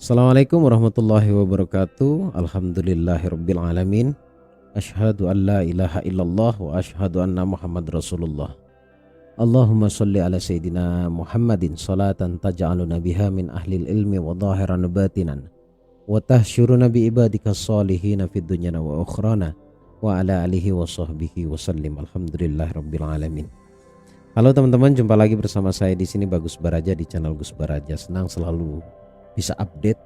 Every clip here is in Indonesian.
Assalamualaikum warahmatullahi wabarakatuh. Alhamdulillahirabbil alamin. Asyhadu an la ilaha illallah wa asyhadu anna Muhammad Rasulullah. Allahumma shalli ala sayyidina Muhammadin salatan taj'aluna biha min ahlil ilmi wa dhahiran batinan wa tahsyuruna bi ibadika sholihin fid dunyana wa ukhrana wa ala alihi wa sahbihi wa sallim. Alhamdulillahirabbil alamin. Halo teman-teman, jumpa lagi bersama saya di sini Bagus Baraja di channel Gus Baraja. Senang selalu bisa update,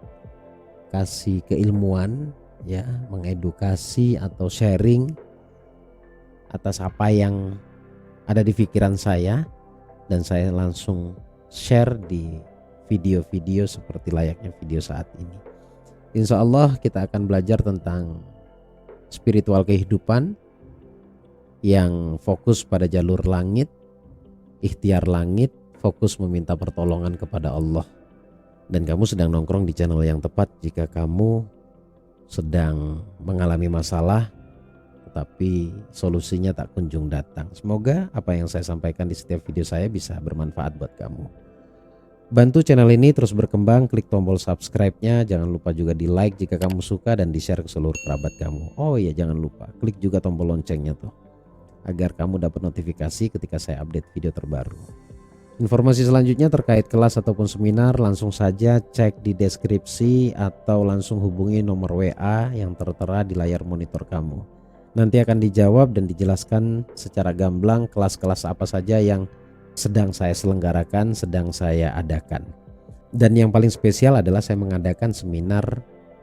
kasih keilmuan ya, mengedukasi atau sharing atas apa yang ada di pikiran saya, dan saya langsung share di video-video seperti layaknya video saat ini. Insya Allah kita akan belajar tentang spiritual kehidupan yang fokus pada jalur langit, ikhtiar langit, fokus meminta pertolongan kepada Allah. Dan kamu sedang nongkrong di channel yang tepat jika kamu sedang mengalami masalah tetapi solusinya tak kunjung datang. Semoga apa yang saya sampaikan di setiap video saya bisa bermanfaat buat kamu. Bantu channel ini terus berkembang, klik tombol subscribe-nya, jangan lupa juga di like jika kamu suka dan di share ke seluruh kerabat kamu. Oh iya, jangan lupa klik juga tombol loncengnya tuh, agar kamu dapat notifikasi ketika saya update video terbaru. Informasi selanjutnya terkait kelas ataupun seminar langsung saja cek di deskripsi atau langsung hubungi nomor WA yang tertera di layar monitor kamu. Nanti akan dijawab dan dijelaskan secara gamblang kelas-kelas apa saja yang sedang saya selenggarakan, sedang saya adakan. Dan yang paling spesial adalah saya mengadakan seminar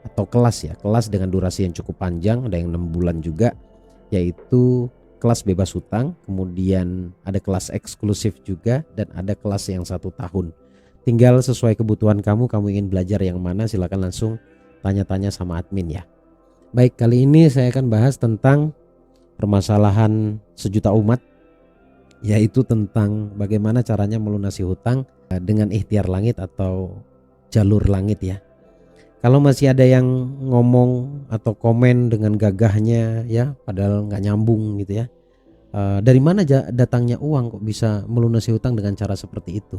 atau kelas ya, kelas dengan durasi yang cukup panjang, ada yang 6 bulan juga, yaitu kelas bebas hutang, kemudian ada kelas eksklusif juga, dan ada kelas yang 1 tahun. Tinggal sesuai kebutuhan kamu ingin belajar yang mana, silahkan langsung tanya-tanya sama admin ya. Baik, kali ini saya akan bahas tentang permasalahan sejuta umat, yaitu tentang bagaimana caranya melunasi hutang dengan ikhtiar langit atau jalur langit ya. Kalau masih ada yang ngomong atau komen dengan gagahnya ya, padahal nggak nyambung gitu ya. Dari mana datangnya uang kok bisa melunasi hutang dengan cara seperti itu?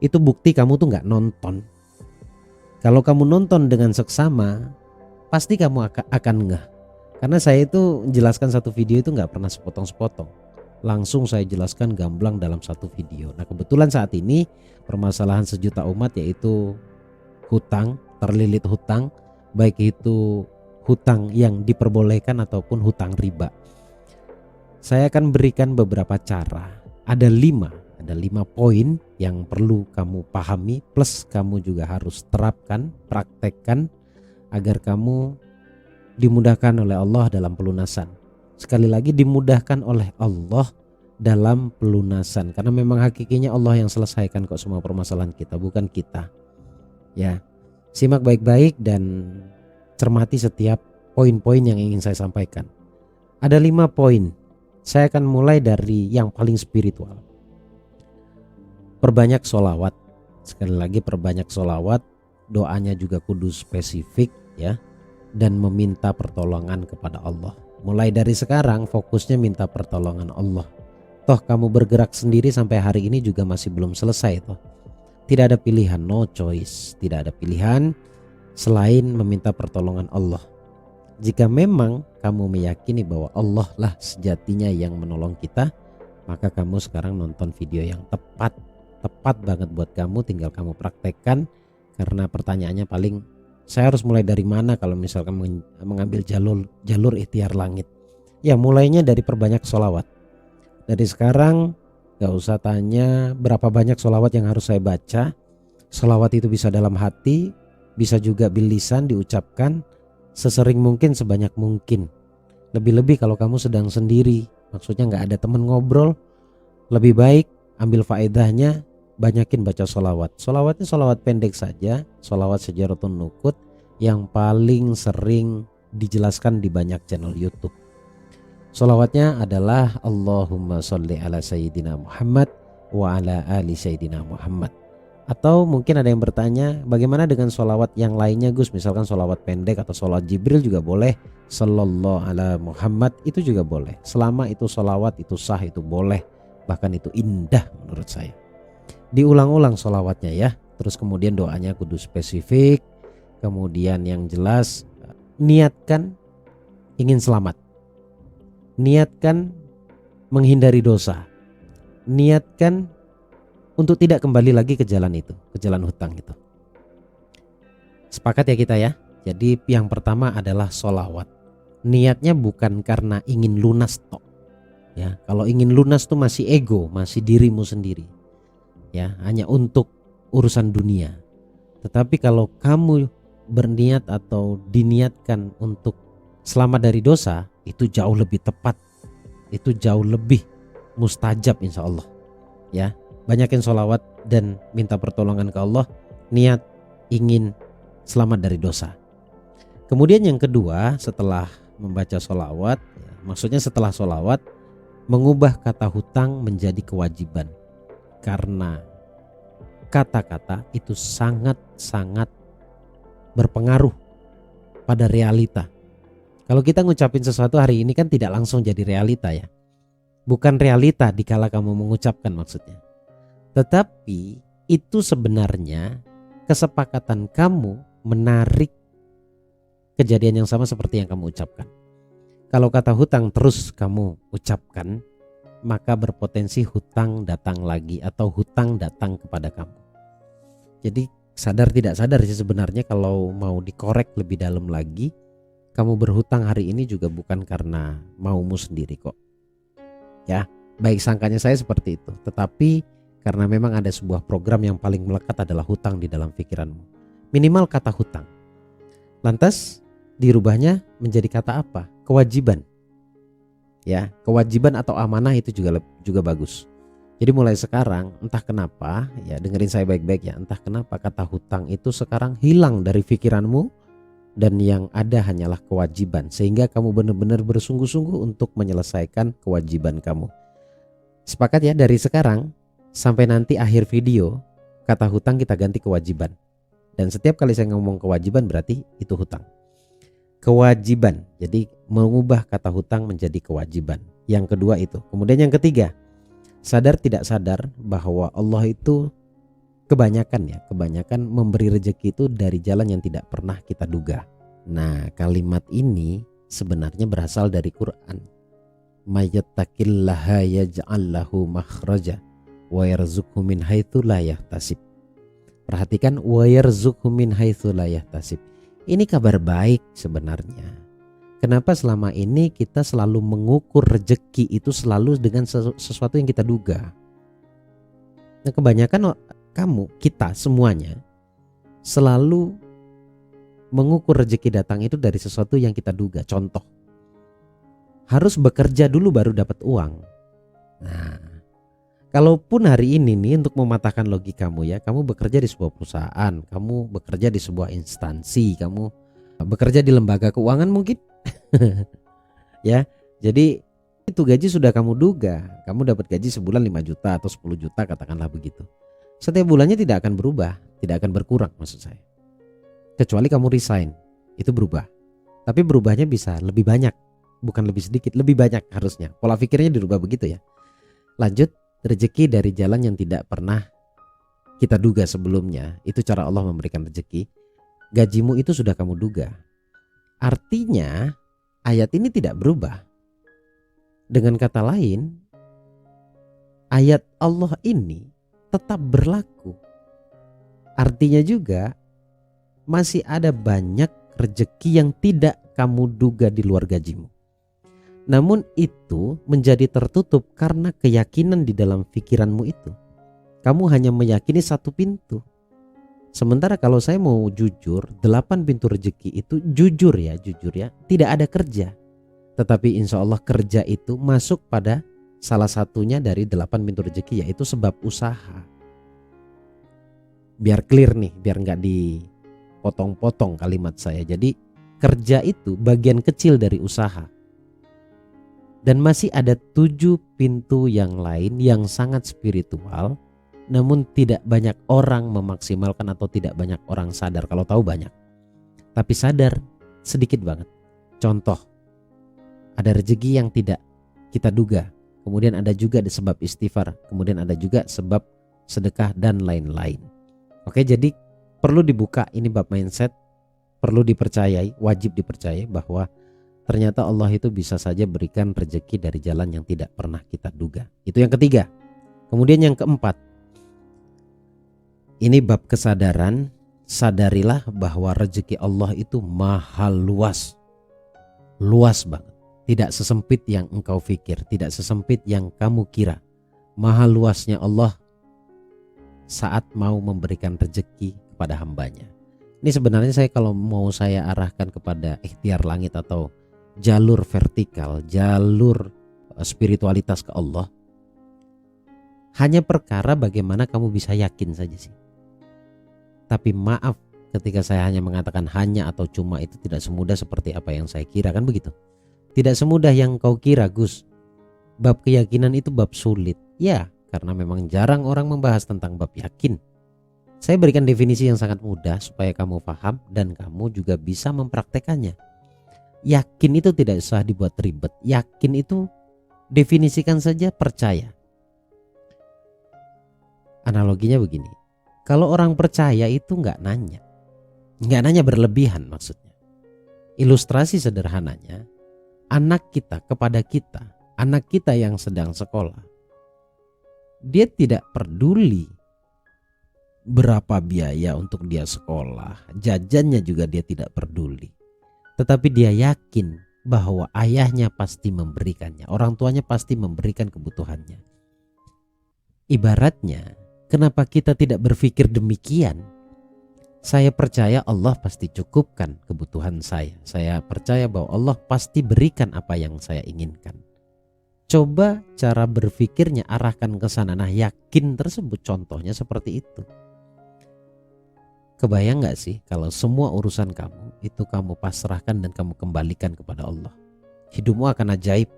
Itu bukti kamu tuh nggak nonton. Kalau kamu nonton dengan seksama, pasti kamu akan ngeh. Karena saya itu jelaskan satu video itu nggak pernah sepotong-sepotong. Langsung saya jelaskan gamblang dalam satu video. Nah kebetulan saat ini permasalahan sejuta umat yaitu hutang, terlilit hutang, baik itu hutang yang diperbolehkan ataupun hutang riba. Saya akan berikan beberapa cara. Ada 5 poin yang perlu kamu pahami, plus kamu juga harus terapkan, praktekkan agar kamu dimudahkan oleh Allah dalam pelunasan. Sekali lagi, dimudahkan oleh Allah dalam pelunasan, karena memang hakikinya Allah yang selesaikan kok semua permasalahan kita, bukan kita. Ya, simak baik-baik dan cermati setiap poin-poin yang ingin saya sampaikan. Ada 5 poin. Saya akan mulai dari yang paling spiritual. Perbanyak sholawat. Sekali lagi, perbanyak sholawat. Doanya juga kudu spesifik ya, dan meminta pertolongan kepada Allah. Mulai dari sekarang fokusnya minta pertolongan Allah. Toh kamu bergerak sendiri sampai hari ini juga masih belum selesai toh. Tidak ada pilihan, no choice. Tidak ada pilihan selain meminta pertolongan Allah. Jika memang kamu meyakini bahwa Allah lah sejatinya yang menolong kita, maka kamu sekarang nonton video yang tepat banget buat kamu. Tinggal kamu praktekkan, karena pertanyaannya paling, saya harus mulai dari mana kalau misalkan mengambil jalur ikhtiar langit? Ya mulainya dari perbanyak sholawat. Dari sekarang gak usah tanya berapa banyak sholawat yang harus saya baca. Sholawat itu bisa dalam hati, bisa juga bil lisan diucapkan sesering mungkin, sebanyak mungkin. Lebih-lebih kalau kamu sedang sendiri, maksudnya gak ada teman ngobrol, lebih baik ambil faedahnya, banyakin baca sholawat. Sholawatnya sholawat pendek saja, sholawat Syajaratun Nuqut yang paling sering dijelaskan di banyak channel YouTube. Sholawatnya adalah Allahumma sholli ala sayyidina Muhammad wa ala ali sayyidina Muhammad. Atau mungkin ada yang bertanya, bagaimana dengan sholawat yang lainnya Gus? Misalkan sholawat pendek atau sholawat Jibril juga boleh. Sallallahu ala Muhammad itu juga boleh. Selama itu sholawat, itu sah, itu boleh. Bahkan itu indah menurut saya. Diulang-ulang sholawatnya ya. Terus kemudian doanya kudu spesifik. Kemudian yang jelas, niatkan ingin selamat, niatkan menghindari dosa, niatkan untuk tidak kembali lagi ke jalan itu, ke jalan hutang itu. Sepakat ya kita ya. Jadi yang pertama adalah sholawat. Niatnya bukan karena ingin lunas tok. Ya, kalau ingin lunas tuh masih ego, masih dirimu sendiri. Ya, hanya untuk urusan dunia. Tetapi kalau kamu berniat atau diniatkan untuk selamat dari dosa, itu jauh lebih tepat. Itu jauh lebih mustajab insya Allah. Ya, banyakin sholawat dan minta pertolongan ke Allah. Niat ingin selamat dari dosa. Kemudian yang kedua, setelah membaca sholawat, ya, maksudnya setelah sholawat, mengubah kata hutang menjadi kewajiban. Karena kata-kata itu sangat-sangat berpengaruh pada realita. Kalau kita ngucapin sesuatu hari ini kan tidak langsung jadi realita ya. Bukan realita dikala kamu mengucapkan maksudnya. Tetapi itu sebenarnya kesepakatan kamu menarik kejadian yang sama seperti yang kamu ucapkan. Kalau kata hutang terus kamu ucapkan, maka berpotensi hutang datang lagi atau hutang datang kepada kamu. Jadi sadar tidak sadar sih sebenarnya kalau mau dikorek lebih dalam lagi, kamu berhutang hari ini juga bukan karena maumu sendiri kok. Ya, baik sangkanya saya seperti itu. Tetapi karena memang ada sebuah program yang paling melekat adalah hutang di dalam pikiranmu. Minimal kata hutang. Lantas dirubahnya menjadi kata apa? Kewajiban. Ya, kewajiban atau amanah itu juga bagus. Jadi mulai sekarang entah kenapa, ya dengerin saya baik-baik ya, entah kenapa kata hutang itu sekarang hilang dari pikiranmu dan yang ada hanyalah kewajiban, sehingga kamu benar-benar bersungguh-sungguh untuk menyelesaikan kewajiban kamu. Sepakat ya, dari sekarang sampai nanti akhir video kata hutang kita ganti kewajiban. Dan setiap kali saya ngomong kewajiban berarti itu hutang. Kewajiban. Jadi mengubah kata hutang menjadi kewajiban. Yang kedua itu. Kemudian yang ketiga, sadar tidak sadar bahwa Allah itu kebanyakan memberi rezeki itu dari jalan yang tidak pernah kita duga. Nah, kalimat ini sebenarnya berasal dari Quran. Mayyattaqillaha yaj'al lahu makhraja wa yarzuqhu min haitsu la yahtasib. Perhatikan, wa yarzuqhu min haitsu la yahtasib. Ini kabar baik sebenarnya. Kenapa selama ini kita selalu mengukur rezeki itu selalu dengan sesuatu yang kita duga? Nah, kebanyakan kita semuanya selalu mengukur rezeki datang itu dari sesuatu yang kita duga. Contoh, harus bekerja dulu baru dapat uang. Nah, kalaupun hari ini nih untuk mematahkan logikamu ya, kamu bekerja di sebuah perusahaan, kamu bekerja di sebuah instansi, kamu bekerja di lembaga keuangan mungkin. Ya, jadi itu gaji sudah kamu duga, kamu dapat gaji sebulan 5 juta atau 10 juta katakanlah begitu. Setiap bulannya tidak akan berubah, tidak akan berkurang maksud saya. Kecuali kamu resign, itu berubah. Tapi berubahnya bisa lebih banyak, bukan lebih sedikit, lebih banyak harusnya. Pola pikirnya dirubah begitu ya. Lanjut, rezeki dari jalan yang tidak pernah kita duga sebelumnya. Itu cara Allah memberikan rezeki. Gajimu itu sudah kamu duga. Artinya ayat ini tidak berubah. Dengan kata lain, ayat Allah ini tetap berlaku. Artinya juga masih ada banyak rezeki yang tidak kamu duga di luar gajimu. Namun itu menjadi tertutup karena keyakinan di dalam pikiranmu itu. Kamu hanya meyakini satu pintu. Sementara kalau saya mau jujur, 8 pintu rezeki itu jujur ya, tidak ada kerja. Tetapi insya Allah kerja itu masuk pada salah satunya dari 8 pintu rezeki, yaitu sebab usaha. Biar clear nih, biar nggak dipotong-potong kalimat saya. Jadi kerja itu bagian kecil dari usaha. Dan masih ada 7 pintu yang lain yang sangat spiritual, namun tidak banyak orang memaksimalkan atau tidak banyak orang sadar. Kalau tahu banyak, tapi sadar sedikit banget. Contoh, ada rezeki yang tidak kita duga, kemudian ada juga sebab istighfar, kemudian ada juga sebab sedekah dan lain-lain. Oke, jadi perlu dibuka ini bab mindset perlu dipercayai, wajib dipercayai bahwa ternyata Allah itu bisa saja berikan rezeki dari jalan yang tidak pernah kita duga. Itu yang ketiga. Kemudian yang keempat, ini bab kesadaran. Sadarilah bahwa rezeki Allah itu mahal luas. Luas banget. Tidak sesempit yang engkau pikir, tidak sesempit yang kamu kira. Mahal luasnya Allah saat mau memberikan rezeki kepada hambanya. Ini sebenarnya kalau mau saya arahkan kepada ikhtiar langit atau jalur vertikal, jalur spiritualitas ke Allah, hanya perkara bagaimana kamu bisa yakin saja sih. Tapi maaf, ketika saya hanya mengatakan hanya atau cuma, itu tidak semudah seperti apa yang saya kira, kan begitu? Tidak semudah yang kau kira, Gus. Bab keyakinan itu bab sulit. Ya, karena memang jarang orang membahas tentang bab yakin. Saya berikan definisi yang sangat mudah supaya kamu paham dan kamu juga bisa mempraktekannya. Yakin itu tidak usah dibuat ribet. Yakin itu definisikan saja percaya. Analoginya begini. Kalau orang percaya itu nggak nanya berlebihan maksudnya. Ilustrasi sederhananya, anak kita kepada kita, anak kita yang sedang sekolah, dia tidak peduli berapa biaya untuk dia sekolah, jajannya juga dia tidak peduli. Tetapi dia yakin bahwa ayahnya pasti memberikannya, orang tuanya pasti memberikan kebutuhannya. Ibaratnya, kenapa kita tidak berpikir demikian? Saya percaya Allah pasti cukupkan kebutuhan saya. Saya percaya bahwa Allah pasti berikan apa yang saya inginkan. Coba cara berpikirnya arahkan ke sana. Nah, yakin tersebut contohnya seperti itu. Kebayang gak sih kalau semua urusan kamu itu kamu pasrahkan dan kamu kembalikan kepada Allah? Hidupmu akan ajaib.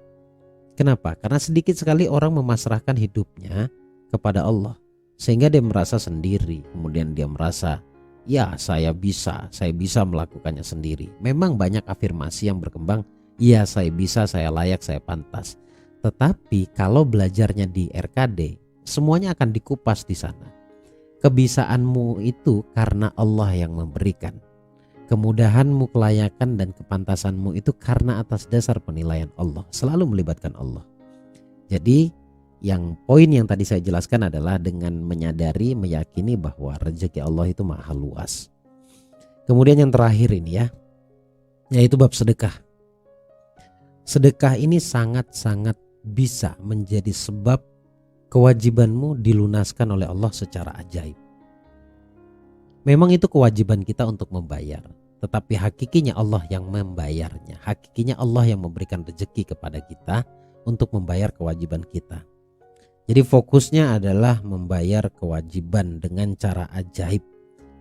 Kenapa? Karena sedikit sekali orang memasrahkan hidupnya kepada Allah, sehingga dia merasa sendiri. Kemudian dia merasa, ya saya bisa melakukannya sendiri. Memang banyak afirmasi yang berkembang, ya saya bisa, saya layak, saya pantas. Tetapi kalau belajarnya di RKD, semuanya akan dikupas di sana. Kebisaanmu itu karena Allah yang memberikan. Kemudahanmu, kelayakan dan kepantasanmu itu karena atas dasar penilaian Allah. Selalu melibatkan Allah. Jadi yang poin yang tadi saya jelaskan adalah dengan menyadari, meyakini bahwa rezeki Allah itu maha luas. Kemudian yang terakhir ini ya, yaitu bab sedekah. Sedekah ini sangat-sangat bisa menjadi sebab kewajibanmu dilunaskan oleh Allah secara ajaib. Memang itu kewajiban kita untuk membayar, tetapi hakikinya Allah yang membayarnya. Hakikinya Allah yang memberikan rezeki kepada kita untuk membayar kewajiban kita. Jadi fokusnya adalah membayar kewajiban dengan cara ajaib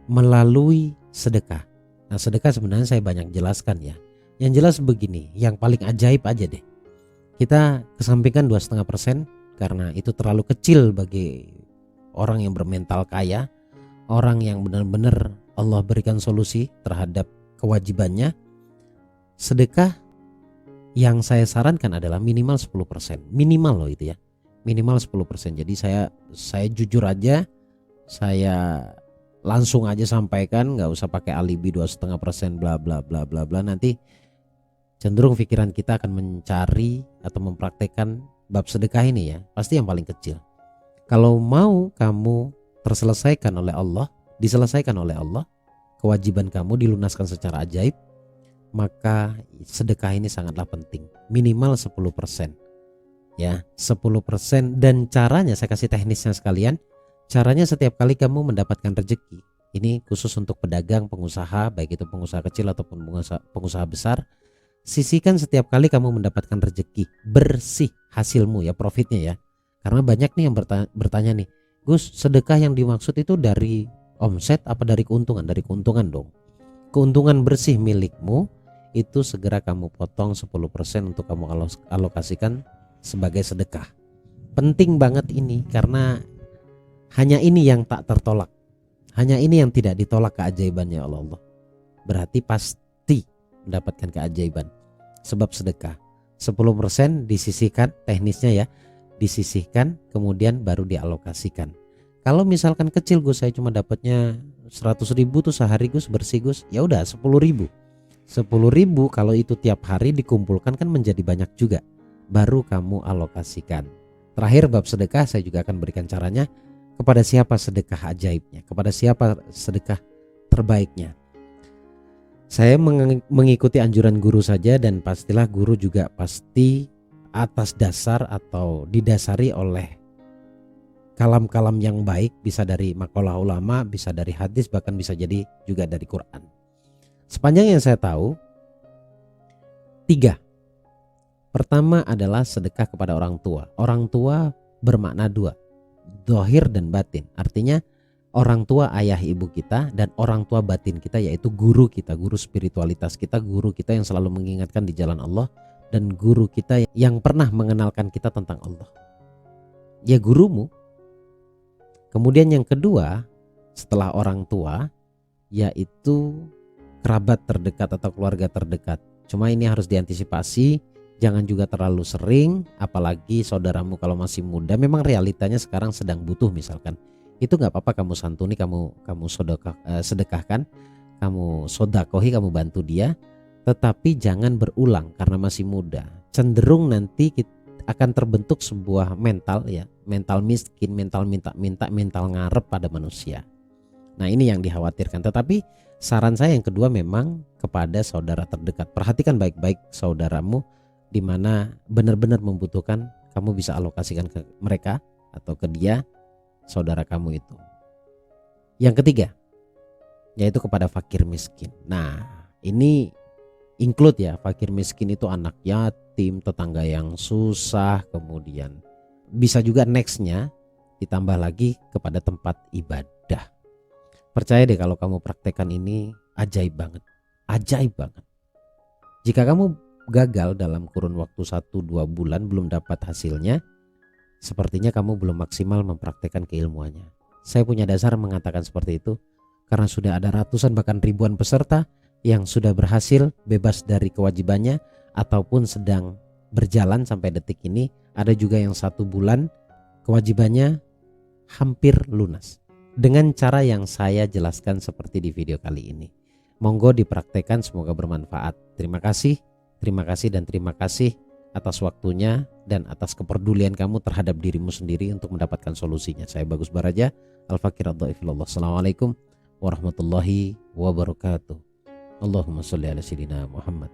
melalui sedekah. Nah, sedekah sebenarnya saya banyak jelaskan ya. Yang jelas begini, yang paling ajaib aja deh. Kita kesampingkan 2,5%. Karena itu terlalu kecil bagi orang yang bermental kaya, orang yang benar-benar Allah berikan solusi terhadap kewajibannya. Sedekah yang saya sarankan adalah minimal 10%. Minimal loh itu ya. Minimal 10%. Jadi saya jujur aja, saya langsung aja sampaikan, nggak usah pakai alibi 2,5% bla bla bla bla bla. Nanti cenderung pikiran kita akan mencari atau mempraktekkan bab sedekah ini ya, pasti yang paling kecil. Kalau mau kamu terselesaikan oleh Allah, diselesaikan oleh Allah, kewajiban kamu dilunaskan secara ajaib, maka sedekah ini sangatlah penting. Minimal 10%. Ya, 10%. Dan caranya saya kasih teknisnya sekalian. Caranya setiap kali kamu mendapatkan rezeki, ini khusus untuk pedagang, pengusaha, baik itu pengusaha kecil ataupun pengusaha besar, sisihkan setiap kali kamu mendapatkan rezeki bersih hasilmu ya, profitnya ya. Karena banyak nih yang bertanya nih, Gus, sedekah yang dimaksud itu dari omset apa dari keuntungan? Dari keuntungan dong. Keuntungan bersih milikmu itu segera kamu potong 10% untuk kamu alokasikan sebagai sedekah. Penting banget ini karena hanya ini yang tak tertolak. Hanya ini yang tidak ditolak keajaibannya oleh Allah. Berarti pasti mendapatkan keajaiban. Sebab sedekah 10% disisihkan, teknisnya ya, disisihkan kemudian baru dialokasikan. Kalau misalkan kecil Gus, saya cuma dapatnya 100.000 tuh sehari Gus, bersih Gus, ya udah 10.000. 10.000 kalau itu tiap hari dikumpulkan kan menjadi banyak juga. Baru kamu alokasikan. Terakhir bab sedekah saya juga akan berikan caranya. Kepada siapa sedekah ajaibnya, kepada siapa sedekah terbaiknya. Saya mengikuti anjuran guru saja, dan pastilah guru juga pasti atas dasar atau didasari oleh kalam-kalam yang baik, bisa dari makalah ulama, bisa dari hadis, bahkan bisa jadi juga dari Quran. Sepanjang yang saya tahu, 3. Pertama adalah sedekah kepada orang tua. Orang tua bermakna 2, zahir dan batin. Artinya orang tua ayah ibu kita, dan orang tua batin kita yaitu guru kita, guru spiritualitas kita, guru kita yang selalu mengingatkan di jalan Allah, dan guru kita yang pernah mengenalkan kita tentang Allah. Ya gurumu. Kemudian yang kedua setelah orang tua yaitu kerabat terdekat atau keluarga terdekat. Cuma ini harus diantisipasi, jangan juga terlalu sering, apalagi saudaramu kalau masih muda. Memang realitanya sekarang sedang butuh misalkan. Itu nggak apa-apa kamu santuni, kamu sedekahkan, kamu sodakohi, kamu bantu dia, tetapi jangan berulang karena masih muda. Cenderung nanti akan terbentuk sebuah mental ya, mental miskin, mental minta-minta, mental ngarep pada manusia. Nah ini yang dikhawatirkan. Tetapi saran saya yang kedua memang kepada saudara terdekat. Perhatikan baik-baik saudaramu di mana benar-benar membutuhkan, kamu bisa alokasikan ke mereka atau ke dia, saudara kamu itu. Yang ketiga yaitu kepada fakir miskin. Nah ini include ya, fakir miskin itu anak yatim, tetangga yang susah, kemudian bisa juga nextnya ditambah lagi kepada tempat ibadah. Percaya deh kalau kamu praktekkan ini ajaib banget, ajaib banget. Jika kamu gagal dalam kurun waktu 1-2 bulan belum dapat hasilnya, sepertinya kamu belum maksimal mempraktekkan keilmuannya. Saya punya dasar mengatakan seperti itu karena sudah ada ratusan bahkan ribuan peserta yang sudah berhasil bebas dari kewajibannya ataupun sedang berjalan sampai detik ini. Ada juga yang 1 bulan kewajibannya hampir lunas dengan cara yang saya jelaskan seperti di video kali ini. Monggo dipraktekkan, semoga bermanfaat. Terima kasih dan terima kasih atas waktunya dan atas kepedulian kamu terhadap dirimu sendiri untuk mendapatkan solusinya. Saya Bagus Baraja, Al-Fakir Ad-Dhaifillah. Assalamualaikum warahmatullahi wabarakatuh. Allahumma sholli ala sayyidina Muhammad.